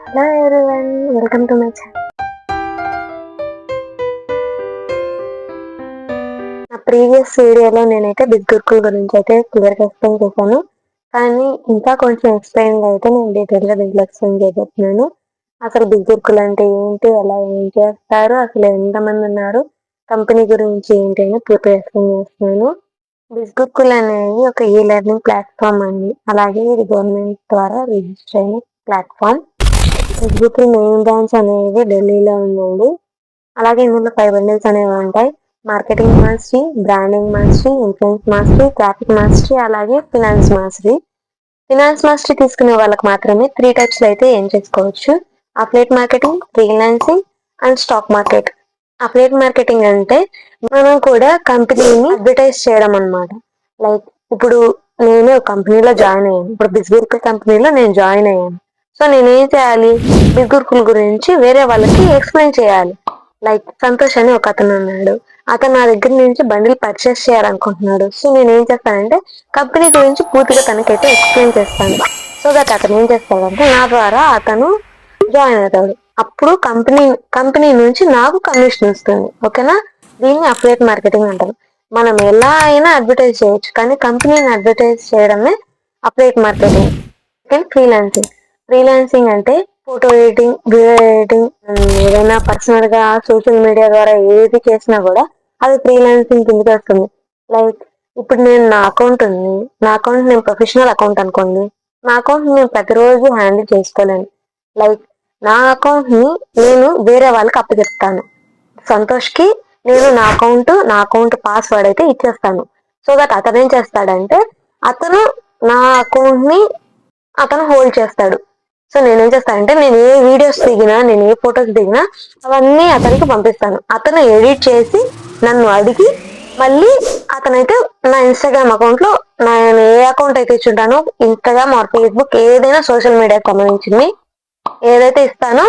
Hello everyone, welcome to my channel. నా previous వీడియోలో నేనైతే బిగ్ గురుకుల్ గురించి అయితే క్లియర్గా ఎక్స్ప్లెయిన్ చేశాను. కానీ ఇంకా కొంచెం ఎక్స్ప్లెయిన్ అయితే నేను డీటెయిల్గా దీంట్లో ఎక్స్ప్లెయిన్ చేయబోతున్నాను. అసలు బిగ్ గురుకుల్ అంటే ఏంటి, అలా ఏం చేస్తారు, అసలు ఎంతమంది ఉన్నారు, కంపెనీ గురించి ఏంటి అని పూర్తిగా ఎక్స్ప్లెయిన్ చేస్తున్నాను. బిగ్ గురుకుల్ అనేది ఒక ఈ లెర్నింగ్ ప్లాట్ఫామ్ అండి. అలాగే ఇది గవర్నమెంట్ ద్వారా రిజిస్టర్ అయిన ప్లాట్ఫామ్. ఎగ్జిక్యూటివ్ మెయిన్ బ్రాంచ్ అనేది ఢిల్లీలో ఉందండి. అలాగే ఇందులో 5 బండిల్స్ అనేవి ఉంటాయి. Marketing mastery, branding mastery, influence mastery, traffic mastery, అలాగే ఫినాన్స్ మాస్టరీ. ఫినాన్స్ మాస్టరీ తీసుకునే వాళ్ళకి మాత్రమే 3 టైప్స్ లో అయితే ఏం చేసుకోవచ్చు. Affiliate marketing, freelancing and stock market. Affiliate marketing అంటే మనం కూడా కంపెనీని అడ్వర్టైజ్ చేయడం అనమాట. లైక్ ఇప్పుడు నేను కంపెనీలో జాయిన్ అయ్యాను. ఇప్పుడు బిగ్ కంపెనీలో నేను జాయిన్ అయ్యాను. సో నేనేం చేయాలి, బిగ్ గురుకుల్ గురించి వేరే వాళ్ళకి ఎక్స్ప్లెయిన్ చేయాలి. లైక్ సంతోష్ అని ఒక అతను ఉన్నాడు. అతను నా దగ్గర నుంచి బండిల్ పర్చేస్ చేయాలనుకుంటున్నాడు. సో నేను ఏం చేస్తానంటే కంపెనీ గురించి పూర్తిగా తనకైతే ఎక్స్ప్లెయిన్ చేస్తాను. సో దట్ అతను ఏం చేస్తాడంటే నా ద్వారా అతను జాయిన్ అవుతాడు. అప్పుడు కంపెనీ నుంచి నాకు కమిషన్ వస్తుంది. ఓకేనా, దీన్ని అఫిలియేట్ మార్కెటింగ్ అంటారు. మనం ఎలా అయినా అడ్వర్టైజ్ చేయొచ్చు, కానీ కంపెనీని అడ్వర్టైజ్ చేయడమే అఫిలియేట్ మార్కెటింగ్. ఫ్రీలాన్సింగ్. ఫ్రీలాన్సింగ్ అంటే ఫోటో ఎడిటింగ్, వీడియో ఎడిటింగ్, ఏదైనా పర్సనల్ గా సోషల్ మీడియా ద్వారా ఏది చేసినా కూడా అది ఫ్రీలాన్సింగ్ కిందకి వస్తుంది. లైక్ ఇప్పుడు నేను నా అకౌంట్ ఉంది, నా అకౌంట్ నేను ప్రొఫెషనల్ అకౌంట్ అనుకోండి. నా అకౌంట్ నేను ప్రతిరోజు హ్యాండిల్ చేసుకోలేను. లైక్ నా అకౌంట్ ని నేను వేరే వాళ్ళకి అప్పచెప్తాను. సంతోష్ కి నేను నా అకౌంట్ పాస్వర్డ్ అయితే ఇచ్చేస్తాను. సో దట్ అతను ఏం చేస్తాడంటే అతను నా అకౌంట్ ని అతను హోల్డ్ చేస్తాడు. సో నేనేం చేస్తానంటే నేను ఏ వీడియోస్ దిగినా, నేను ఏ ఫొటోస్ దిగినా అవన్నీ అతనికి పంపిస్తాను. అతను ఎడిట్ చేసి నన్ను అడిగి మళ్ళీ అతనైతే నా ఇన్స్టాగ్రామ్ అకౌంట్ లో నేను ఏ అకౌంట్ అయితే ఇచ్చుంటానో, ఇన్స్టాగ్రామ్ ఆర్ ఫేస్బుక్ ఏదైనా సోషల్ మీడియాకి సంబంధించింది ఏదైతే ఇస్తానో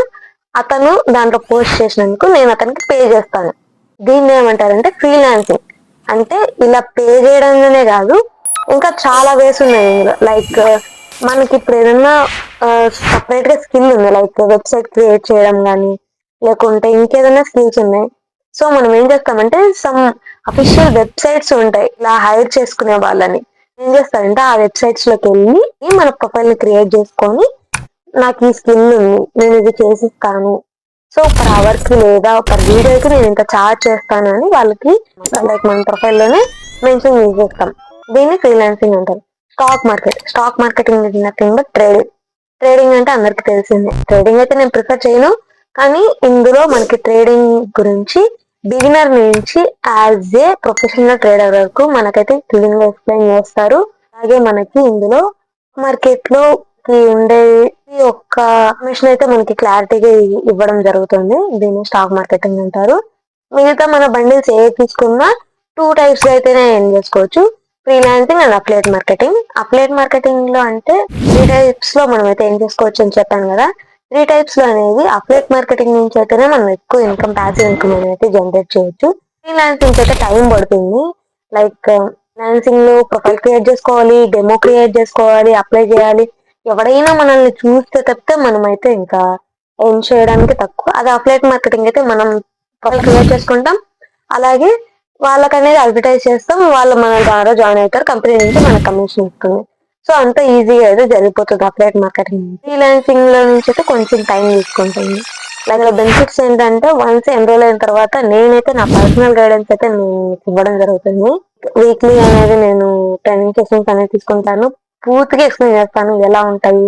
అతను దాంట్లో పోస్ట్ చేసినందుకు నేను అతనికి పే చేస్తాను. దీన్ని ఏమంటారంటే ఫ్రీలాన్సింగ్. అంటే ఇలా పే చేయడంలోనే కాదు, ఇంకా చాలా వేస్ ఉన్నాయి ఇందులో. లైక్ మనకి ఇప్పుడు ఏదన్నా సపరేట్ గా స్కిల్ ఉంది, లైక్ వెబ్సైట్ క్రియేట్ చేయడం కానీ, లేకుంటే ఇంకేదైనా స్కిల్స్ ఉన్నాయి. సో మనం ఏం చేస్తామంటే సమ్ అఫీషియల్ వెబ్సైట్స్ ఉంటాయి ఇలా హైర్ చేసుకునే వాళ్ళని. ఏం చేస్తారంటే ఆ వెబ్సైట్స్ లోకి వెళ్ళి మన ప్రొఫైల్ ని క్రియేట్ చేసుకొని నాకు ఈ స్కిల్ ఉంది, నేను ఇది చేసిస్తాను, సో పర్ అవర్ కి లేదా పర్ వీడియోకి నేను ఇంత చార్జ్ చేస్తాను అని వాళ్ళకి లైక్ మన ప్రొఫైల్ లోనే మెన్షన్ చేసేస్తాం. దీన్ని ఫ్రీలాన్సింగ్ అంటారు. Stock marketing nothing but trading అంటే అందరికి తెలిసిందే. ట్రేడింగ్ అయితే నేను ప్రిఫర్ చేయను, కానీ ఇందులో మనకి ట్రేడింగ్ గురించి బిగినర్ నుంచి యాజ్ ఏ ప్రొఫెషనల్ ట్రేడర్ వరకు మనకైతే క్లీన్ గా ఎక్స్ప్లెయిన్ చేస్తారు. అలాగే మనకి ఇందులో మార్కెట్ లో ఉండే ఒక్క ఇన్ఫర్మేషన్ అయితే మనకి క్లారిటీగా ఇవ్వడం జరుగుతుంది. దీన్ని స్టాక్ మార్కెటింగ్ అంటారు. మిగతా మన బండిల్స్ ఏ తీసుకున్నా 2 టైప్స్ అయితేనే ఏం చేసుకోవచ్చు, freelancing and affiliate marketing. Affiliate marketing లో అంటే 3 టైప్స్ లో మనం అయితే ఏం చేసుకోవచ్చు అని చెప్పాను కదా. 3 టైప్స్ లో అనేది అఫిలియేట్ మార్కెటింగ్ నుంచి అయితేనే మనం ఎక్కువ ఇన్కమ్, ప్యాసివ్ ఇన్కమ్ అనేది జనరేట్ చేయొచ్చు. ఫ్రీలాన్సింగ్ అయితే టైం పడుతుంది. లైక్ ఫ్రీలాన్సింగ్ లో ప్రొఫైల్ క్రియేట్ చేసుకోవాలి, డెమో క్రియేట్ చేసుకోవాలి, అప్లై చేయాలి. ఎవడైనా మనల్ని చూస్తే తప్పితే మనం అయితే ఇంకా ఏం చేయడానికి తక్కువ. అది అఫిలియేట్ మార్కెటింగ్ అయితే మనం ప్రొఫైల్ క్రియేట్ చేసుకుంటాం, అలాగే వాళ్ళకి అనేది అడ్వర్టైజ్ చేస్తాం, వాళ్ళు మన ద్వారా జాయిన్ అవుతారు, కంపెనీ నుంచి మనకు కమిషన్ ఇస్తుంది. సో అంత ఈజీగా అయితే జరిగిపోతుంది అఫిలియేట్ మార్కెటింగ్. ఫ్రీలాన్సింగ్ లో నుంచి అయితే కొంచెం టైం తీసుకుంటుంది. లైక్ బెనిఫిట్స్ ఏంటంటే వన్స్ ఎన్రోల్ అయిన తర్వాత నేనైతే నా పర్సనల్ గైడెన్స్ అయితే నేను ఇవ్వడం జరుగుతుంది. వీక్లీ అనేది నేను ట్రైనింగ్ సెషన్స్ అనేది తీసుకుంటాను, పూర్తిగా ఎక్స్ప్లెయిన్ చేస్తాను ఎలా ఉంటాయి.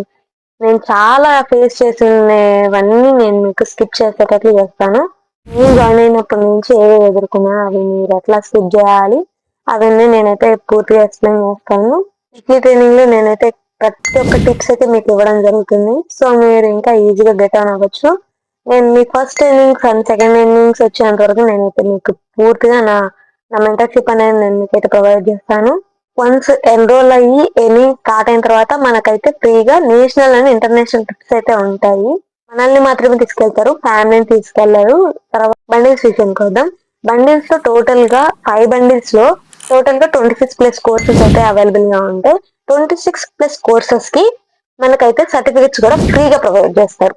నేను చాలా ఫేస్ చేసినవన్నీ నేను మీకు స్కిప్ చేసేటట్లు చేస్తాను. నేను జాయిన్ అయినప్పటి నుంచి ఏవి ఎదుర్కొన్నా అవి మీరు ఎట్లా స్కిప్ చేయాలి అవన్నీ నేనైతే పూర్తిగా ఎక్స్ప్లెయిన్ చేస్తాను. వీక్లీ ట్రైనింగ్ లో నేనైతే ప్రతి ఒక్క టిప్స్ అయితే మీకు ఇవ్వడం జరుగుతుంది. సో మీరు ఇంకా ఈజీగా గెట్ ఆన్ అవ్వచ్చు. నేను మీ first innings and second innings వచ్చేంత వరకు నేనైతే మీకు పూర్తిగా నా మెంటర్షిప్ అనేది నేను మీకైతే ప్రొవైడ్ చేస్తాను. వన్స్ ఎన్రోల్ అయ్యి స్టార్ట్ అయిన తర్వాత మనకైతే ఫ్రీగా నేషనల్ అండ్ ఇంటర్నేషనల్ ట్రిప్స్ అయితే ఉంటాయి. మనల్ని మాత్రమే తీసుకెళ్తారు, ఫ్యామిలీని తీసుకెళ్లారు. తర్వాత బండిల్స్ విషయానికి వద్దాం. బండిల్స్ లో టోటల్ గా 5 బండిల్స్ లో టోటల్ గా 26+ కోర్సెస్ అయితే అవైలబుల్ గా ఉంటాయి. 26+ కోర్సెస్ కి మనకైతే సర్టిఫికెట్స్ కూడా ఫ్రీగా ప్రొవైడ్ చేస్తారు.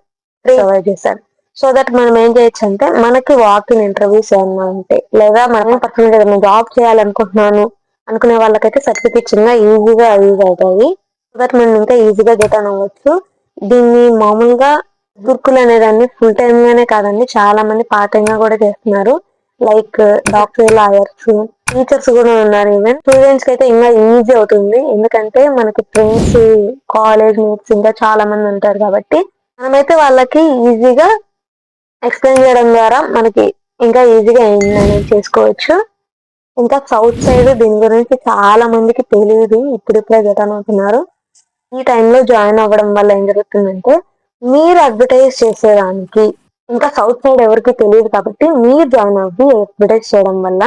ప్రొవైడ్ చేశారు. సో దట్ మనం ఏం చేయొచ్చు అంటే మనకి వాక్ ఇన్ ఇంటర్వ్యూస్ ఏమన్నా ఉంటే లేదా మనం పర్సనల్ గా నేను జాబ్ చేయాలనుకుంటున్నాను అనుకునే వాళ్ళకైతే సర్టిఫికెట్స్ ఇంకా ఈజీగా యూజ్ అవుతాయి. సో దట్ మనం ఇంకా ఈజీగా గెట్ ఆన్ అవ్వచ్చు. దీన్ని మామూలుగా గురుకులు అనేదాన్ని ఫుల్ టైమ్ గానే కాదండి, చాలా మంది పార్ట్ టైమ్ గా కూడా చేస్తున్నారు. లైక్ డాక్టర్, లాయర్స్, టీచర్స్ కూడా ఉన్నారు. ఈవెన్ స్టూడెంట్స్ కి అయితే ఇంకా ఈజీ అవుతుంది, ఎందుకంటే మనకి ఫ్రెండ్స్, కాలేజ్ మేట్స్ ఇంకా చాలా మంది ఉంటారు కాబట్టి మనమైతే వాళ్ళకి ఈజీగా ఎక్స్ప్లెయిన్ చేయడం ద్వారా మనకి ఇంకా ఈజీగా మేనేజ్ చేసుకోవచ్చు. ఇంకా సౌత్ సైడ్ దీని గురించి చాలా మందికి తెలియదు, ఇప్పుడిప్పుడే గెటాన్ అవుతున్నారు. ఈ టైంలో జాయిన్ అవ్వడం వల్ల ఏం జరుగుతుందంటే మీరు అడ్వర్టైజ్ చేసేదానికి ఇంకా సౌత్ సైడ్ ఎవరికి తెలియదు కాబట్టి మీరు జాయిన్ అవ్వి అడ్వర్టైజ్ చేయడం వల్ల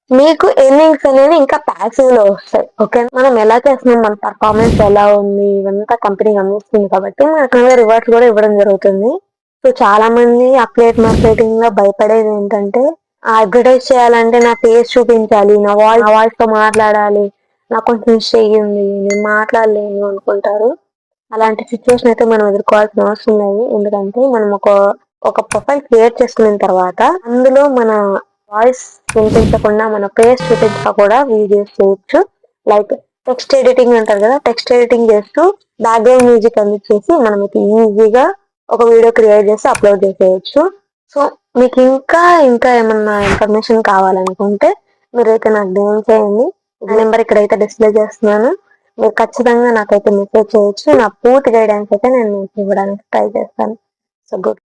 మీకు ఎర్నింగ్స్ అనేవి ఇంకా ప్యాసివ్ లో వస్తాయి. ఓకే, మనం ఎలా చేస్తున్నాం, మన పర్ఫార్మెన్స్ ఎలా ఉంది, ఇవంతా కంపెనీ గమనిస్తుంది కాబట్టి మనకు రివార్డ్స్ కూడా ఇవ్వడం జరుగుతుంది. సో చాలా మంది అఫిలియేట్ మార్కెటింగ్ లో భయపడేది ఏంటంటే అడ్వర్టైజ్ చేయాలంటే నా ఫేస్ చూపించాలి, నా వాయిస్ తో మాట్లాడాలి, నాకు కొంచెం షేయి ఉంది, నేను మాట్లాడలేను అనుకుంటారు. అలాంటి సిచ్యువేషన్ అయితే మనం ఎదుర్కోవాల్సిన అవసరం లేదు, ఎందుకంటే మనం ఒక ప్రొఫైల్ క్రియేట్ చేసుకున్న తర్వాత అందులో మన వాయిస్ వినిపించకుండా మన ఫేస్ చూపించక కూడా వీడియోస్ చేయొచ్చు. లైక్ టెక్స్ట్ ఎడిటింగ్ అంటారు కదా, టెక్స్ట్ ఎడిటింగ్ చేస్తూ బ్యాక్గ్రౌండ్ మ్యూజిక్ అందించేసి మనం ఈజీగా ఒక వీడియో క్రియేట్ చేసి అప్లోడ్ చేసేయచ్చు. సో మీకు ఇంకా ఏమన్నా ఇన్ఫర్మేషన్ కావాలనుకుంటే మీరైతే నాకు డిఎం చేయండి. నా నెంబర్ ఇక్కడైతే డిస్ప్లే చేస్తున్నాను, మీరు ఖచ్చితంగా నాకైతే మెసేజ్ చేయొచ్చు. నా పూర్తి గైడెన్స్ అయితే నేను మీకు ఇవ్వడానికి ట్రై చేస్తాను. So good.